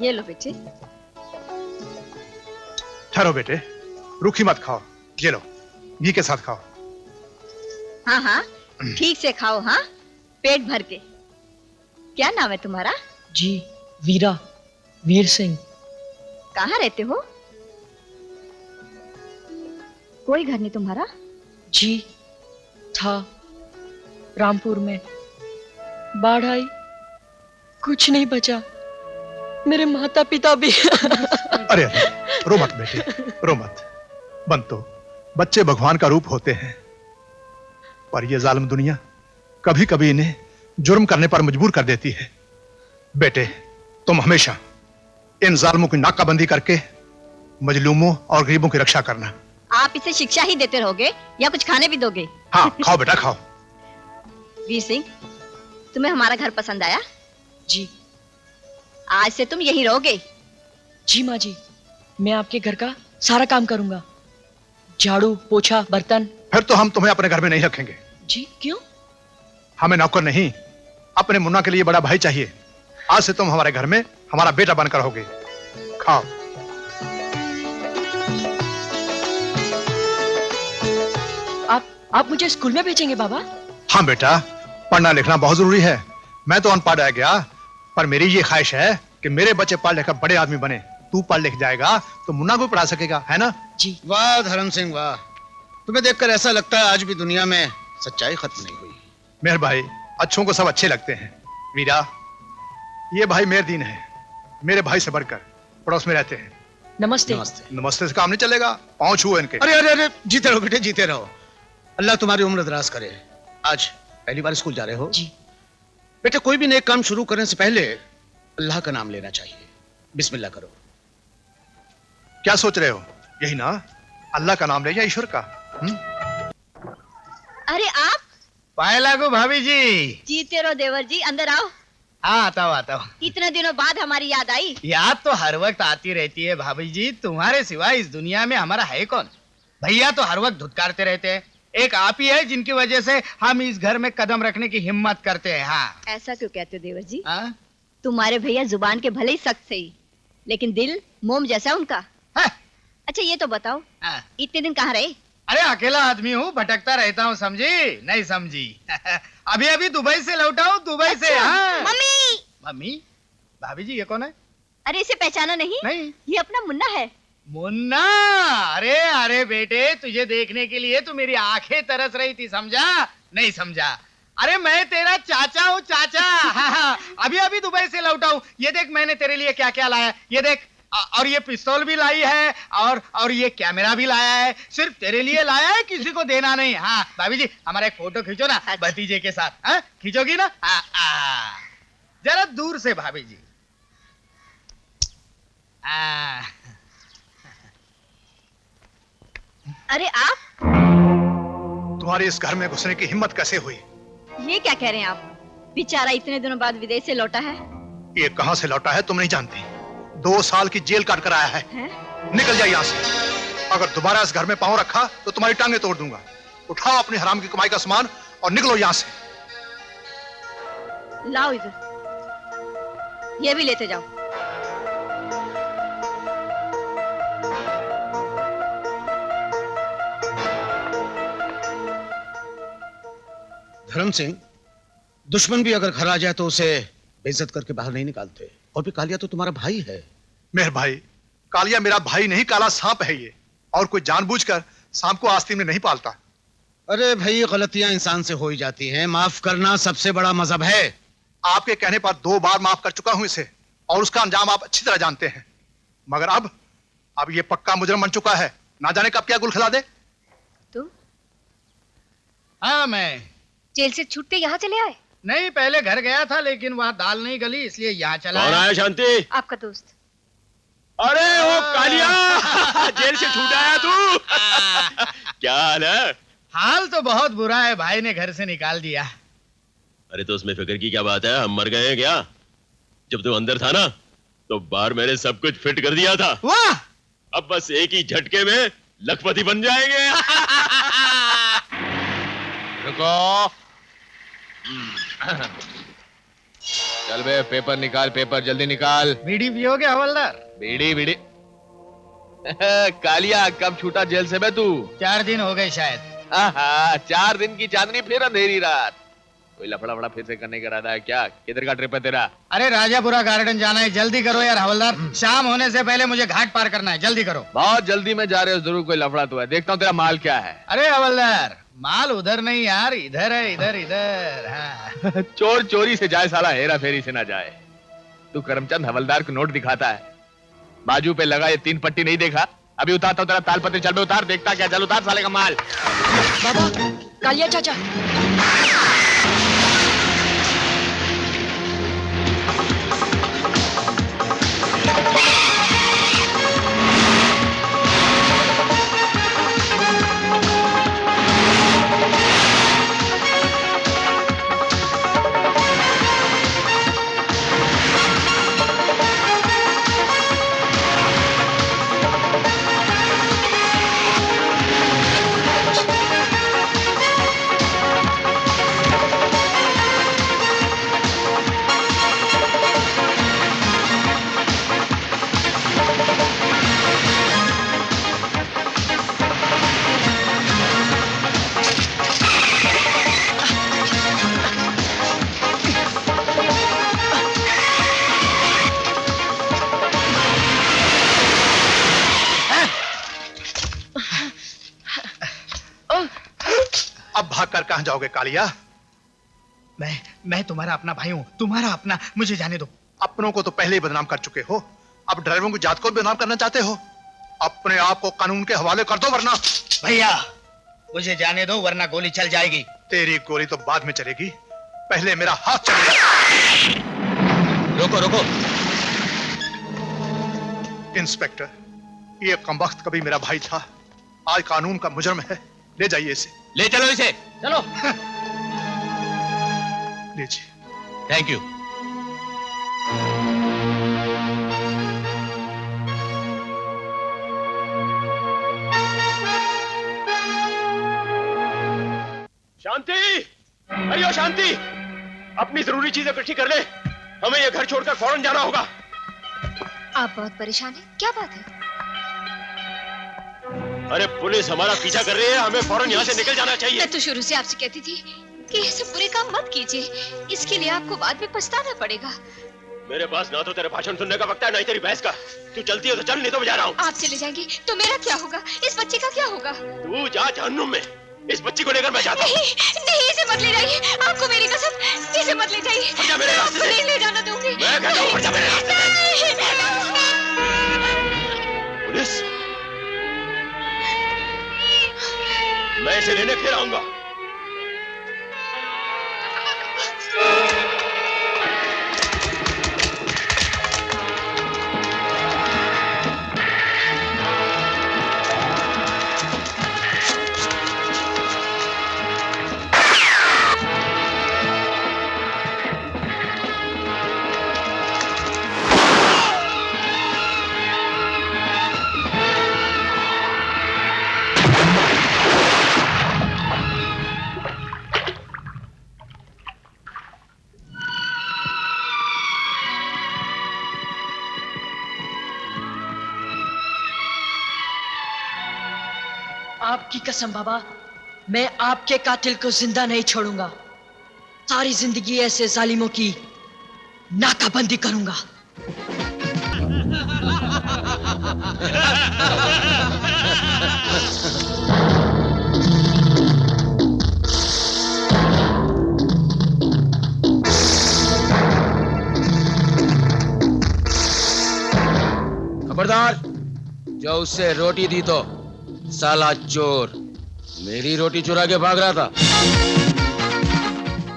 ये लो बेटे। ठहरो बेटे, रूखी मत खाओ, ये लो घी के साथ खाओ। हाँ हाँ ठीक से खाओ, हाँ पेट भर के। क्या नाम है तुम्हारा? जी वीरा, वीर सिंह। कहाँ रहते हो? कोई घर नहीं तुम्हारा? जी था, रामपुर में। बाढ़ आई, कुछ नहीं बचा, मेरे माता पिता भी। अरे अरे रो मत बेटे, रो मत। बंतो, बच्चे भगवान का रूप होते हैं, पर यह जालिम दुनिया कभी कभी इन्हें जुर्म करने पर मजबूर कर देती है। बेटे, तुम हमेशा इन जालिमों की नाकाबंदी करके मजलूमों और गरीबों की रक्षा करना। आप इसे शिक्षा ही देते रहोगे या कुछ खाने भी दोगे? हाँ खाओ बेटा खाओ। वीर सिंह, तुम्हें हमारा घर पसंद आया? जी। आज से तुम यहीं रहोगे? जी माँ जी, मैं आपके घर का सारा काम करूंगा, झाड़ू पोछा बर्तन। फिर तो हम तुम्हें अपने घर में नहीं रखेंगे। जी क्यों? हमें नौकर नहीं, अपने मुन्ना के लिए बड़ा भाई चाहिए। आज से तुम हमारे घर में हमारा बेटा बनकर रहोगे। खाओ। आप मुझे स्कूल में भेजेंगे बाबा? हाँ बेटा, पढ़ना लिखना बहुत जरूरी है। मैं तो अनपढ़ रह गया, पर मेरी ये ख्वाहिश है कि मेरे बच्चे पढ़ लिखकर बड़े आदमी बने। तू पढ़ लिख जाएगा तो मुन्ना को पढ़ा सकेगा, है ना? जी। वाह धर्म सिंह वाह, तुम्हें देखकर ऐसा लगता है आज भी दुनिया में सच्चाई खत्म नहीं हुई। मेहर भाई, अच्छों को सब अच्छे लगते हैं। वीरा, ये भाई मेहरदीन है, मेरे भाई से बढ़कर, पड़ोस में रहते हैं। नमस्ते। नमस्ते। नमस्ते से काम नहीं चलेगा, पांव छुओ इनके। अरे अरे अरे, जीते रहो बेटे जीते रहो, अल्लाह तुम्हारी उम्र दराज करे। आज पहली बार स्कूल जा रहे हो? जी। बेटे, कोई भी नेक काम शुरू करने से पहले अल्लाह का नाम लेना चाहिए। बिस्मिल्लाह करो। क्या सोच रहे हो? यही ना, अल्लाह का नाम ले या ईश्वर का? अरे आप? पाए लागू भाभी जी। जीते रहो देवर जी, अंदर आओ। हाँ आता हूँ। इतने दिनों बाद हमारी याद आई। याद तो हर वक्त आती रहती है भाभी जी, तुम्हारे सिवा इस दुनिया में हमारा है कौन? भैया तो हर वक्त धुतकारते रहते हैं, एक आप ही है जिनकी वजह से हम इस घर में कदम रखने की हिम्मत करते हैं। हाँ। ऐसा क्यों कहते हो देवर जी? हाँ? तुम्हारे भैया जुबान के भले ही सख्त सही, लेकिन दिल मोम जैसा उनका। हाँ? अच्छा ये तो बताओ, हाँ? इतने दिन कहाँ रहे? अरे अकेला आदमी हूँ, भटकता रहता हूँ, समझी नहीं समझी? अभी अभी दुबई से लौटा हूँ, दुबई से। हाँ। मम्मी। मम्मी? भाभी जी ये कौन है? अरे इसे पहचाना नहीं? नहीं। ये अपना मुन्ना है। मुन्ना? अरे अरे बेटे, तुझे देखने के लिए तो मेरी आंखें तरस रही थी, समझा नहीं समझा? अरे मैं तेरा चाचा हूँ, चाचा। हाँ, अभी अभी दुबई से लौटा हूँ। ये देख मैंने तेरे लिए क्या क्या लाया, ये देख। और ये पिस्तौल भी लाई है, और ये कैमरा भी लाया है, सिर्फ तेरे लिए लाया है, किसी को देना नहीं। हाँ भाभी जी, हमारा एक फोटो खींचो ना भतीजे के साथ। हाँ खींचोगी ना? जरा दूर से भाभी जी। अरे आप? तुम्हारे इस घर में घुसने की हिम्मत कैसे हुई? ये क्या कह रहे हैं आप? बेचारा इतने दिनों बाद विदेश से लौटा है। ये कहां से लौटा है तुम नहीं जानती। 2 साल की जेल काट कर आया है। निकल जाए यहाँ से। अगर दोबारा इस घर में पांव रखा तो तुम्हारी टांगे तोड़ दूंगा। उठाओ अपनी हराम की कमाई का सामान और निकलो यहाँ से। लाओ इधर, ये भी लेते जाओ। धर्म सिंह, दुश्मन भी अगर घर आ जाए तो उसे बेइज्जत करके बाहर नहीं निकालते। और भी कालिया तो तुम्हारा भाई है। मेहर भाई, कालिया मेरा भाई नहीं, काला सांप है ये। और कोई जानबूझकर सांप को आस्तीन में नहीं पालता। अरे भाई, गलतियां इंसान से हो ही जाती हैं, माफ करना सबसे बड़ा मजहब है। आपके कहने पर 2 बार माफ कर चुका हूं इसे, और उसका अंजाम आप अच्छी तरह जानते हैं। मगर अब ये पक्का मुजरम बन चुका है, ना जाने कब क्या गुल खिला दे। तुम? हाँ मैं जेल से छूट के यहाँ चले आए? नहीं, पहले घर गया था लेकिन वहाँ दाल नहीं गली, इसलिए यहाँ चला आया। शांति? आपका दोस्त। अरे ओ कालिया, जेल से छूट आया तू? क्या हाल है? हाल तो बहुत बुरा है, भाई ने घर से निकाल दिया। अरे तो उसमें फिक्र की क्या बात है, हम मर गए हैं क्या? जब तू अंदर था ना तो बाहर मैंने सब कुछ फिट कर दिया था। वाह! अब बस एक ही झटके में लखपति बन जाएंगे। रुको। चल बे पेपर निकाल, पेपर जल्दी निकाल। बीड़ी पियोगे हवलदार? बीड़ी बीड़ी कालिया कब छूटा जेल से बे तू? 4 दिन हो गए शायद। 4 दिन की चांदनी फिर अंधेरी रात। कोई लफड़ा फड़ा फिर से करने का इरादा है क्या? किधर का ट्रिप है तेरा? अरे राजापुरा गार्डन जाना है, जल्दी करो यार हवलदार, शाम होने से पहले मुझे घाट पार करना है, जल्दी करो। बहुत जल्दी में जा रहे हो, जरूर कोई लफड़ा तो है। देखता हूँ तेरा माल क्या है। अरे हवलदार माल उधर नहीं यार, इधर है, इधर इधर। हाँ। चोर चोरी से जाए साला हेरा फेरी से ना जाए। तू करमचंद हवलदार को नोट दिखाता है, बाजू पे लगा ये 3 पट्टी नहीं देखा? अभी उतारता हूँ तेरा तालपत्री, चल बे उतार, देखता क्या, चल उतार साले का माल। बाबा, कालिया चाचा। अब भागकर कहां जाओगे कालिया? मैं तुम्हारा अपना भाई हूँ, तुम्हारा अपना, मुझे जाने दो। अपनों को तो पहले ही बदनाम कर चुके हो, अब ड्राइवरों की जात को भी बदनाम करना चाहते हो? अपने आप को कानून के हवाले कर दो वरना। भैया मुझे जाने दो वरना गोली चल जाएगी। तेरी गोली तो बाद में चलेगी, पहले मेरा हाथ चलेगा। रोको रोको। इंस्पेक्टर, ये कमबख्त कभी मेरा भाई था, आज कानून का मुजरिम है। ले जाइए इसे। ले चलो इसे। चलो। लीजिए। Thank you. शांति, अरे ओ शांति, अपनी जरूरी चीजें इकट्ठी कर ले, हमें ये घर छोड़कर फौरन जाना होगा। आप बहुत परेशान हैं, क्या बात है? अरे पुलिस हमारा पीछा कर रही है, हमें फौरन यहाँ से निकल जाना चाहिए। मैं तो शुरू से आपसे कहती थी कि ऐसे बुरे काम मत कीजिए, इसके लिए आपको बाद में पछताना पड़ेगा। मेरे पास ना तो तेरे भाषण सुनने का वक्त है, ना ही तेरी बहस का। तू चलती है तो चल, नहीं तो मैं जा रहा हूँ। आप चले जाएंगे तो मेरा क्या होगा, इस बच्चे का क्या होगा? तू जा जहन्नुम में, इस बच्ची को लेकर मैं जाता हूँ। नहीं इसे मत ले जाइए, आपको मेरी कसम, इसे मत ले जाइए। हट जा मेरे रास्ते से। नहीं ले जाना दूंगी। मैं कहता हूँ हट जा मेरे रास्ते से। पुलिस, मैं इसे लेने फिर आऊंगा। आपकी कसम बाबा, मैं आपके कातिल को जिंदा नहीं छोड़ूंगा। सारी जिंदगी ऐसे जालिमों की नाकाबंदी करूंगा। खबरदार, जो उससे रोटी दी तो साला चोर मेरी रोटी चुरा के भाग रहा था।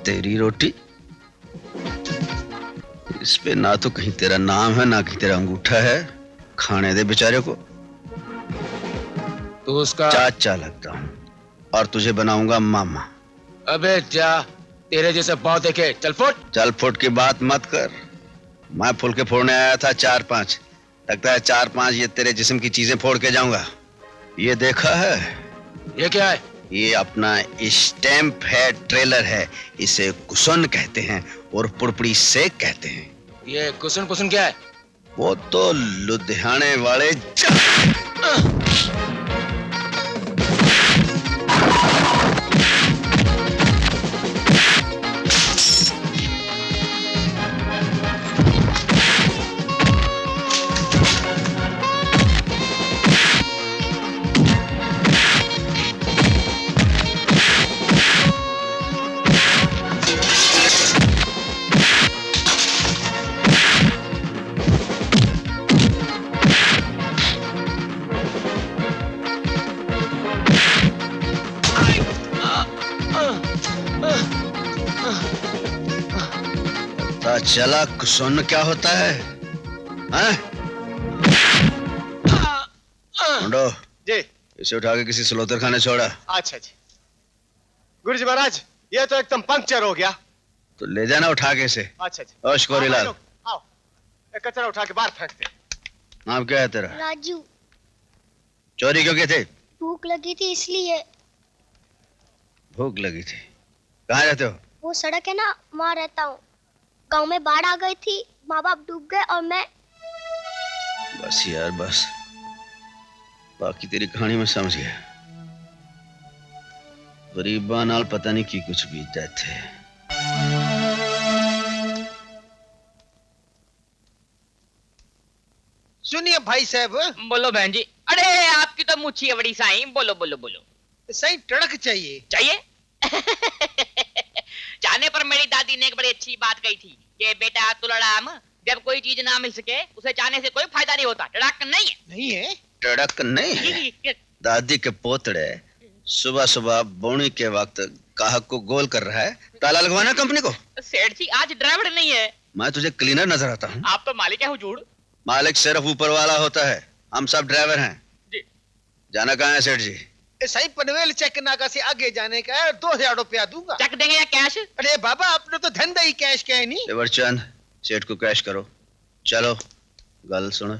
तेरी रोटी? इस पे ना तो कहीं तेरा नाम है ना कहीं तेरा अंगूठा है, खाने दे बेचारे को। तू उसका चाचा लगता हूँ और तुझे बनाऊंगा मामा। अबे जा, तेरे जैसे पाँव देखे, चल फुट। चल फुट की बात मत कर, मैं फुल के फोड़ने आया था 4-5, लगता है 4-5 ये तेरे जिस्म की चीजें फोड़ के जाऊंगा। ये देखा है? ये क्या है? ये अपना स्टैंप है, ट्रेलर है, इसे कुशन कहते हैं। और पुड़पुड़ी से कहते हैं। ये कुसुन कुसुन क्या है? वो तो लुधियाने वाले पता चला कुसुन क्या होता है? हैं? मुंडो, जी। इसे उठा के किसी सलोतर खाने छोड़ा। अच्छा जी। गुरुजी महाराज, ये तो एकदम पंक्चर हो गया। तो ले जाना उठा के इसे। अच्छा जी। और शिकोरीलाल, आओ, एक कचरा उठा के बाहर फेंक दे। नाम क्या है तेरा? राजू। चोरी क्यों की थी? भूख लगी थी इसलिए। भूख लगी थी। कहाँ रहते हो? वो सड़क है ना, वहाँ रहता हूँ। गांव में बाढ़ आ गई थी, माँ बाप डूब गए और मैं। बस यार बस, बाकी तेरी कहानी में समझ गया। गरीबा नाल पता नहीं की कुछ बीतते थे। सुनिए भाई साहब। बोलो बहन जी। अरे आपकी तो मुच्छी है बड़ी साईं। बोलो बोलो बोलो। सही टड़क चाहिए। चाहिए? जाने पर मेरी दादी ने एक बड़ी अच्छी बात कही थी कि बेटा तुलड़ाम, जब कोई चीज ना मिल सके उसे चाहने से कोई फायदा नहीं होता। टड़क नहीं है। नहीं है? टड़क नहीं है। दादी के पोतड़े सुबह सुबह बोनी के वक्त ग्राहक को गोल कर रहा है। ताला लगवाना कंपनी को। सेठ जी आज ड्राइवर नहीं है। मैं तुझे क्लीनर नजर आता हूँ। आप तो मालिक है हुजूर। मालिक सिर्फ ऊपर वाला होता है, हम सब ड्राइवर हैं। जी। जाना कहाँ है सेठ जी? सही पनवेल चेक नाका से आगे जाने का है। 2000 रुपया दूंगा। चेक देंगे या कैश? अरे बाबा, आपने तो धंधा ही कैश का है नहीं। देवरचंद, सेठ को कैश करो। चलो गल सुनो।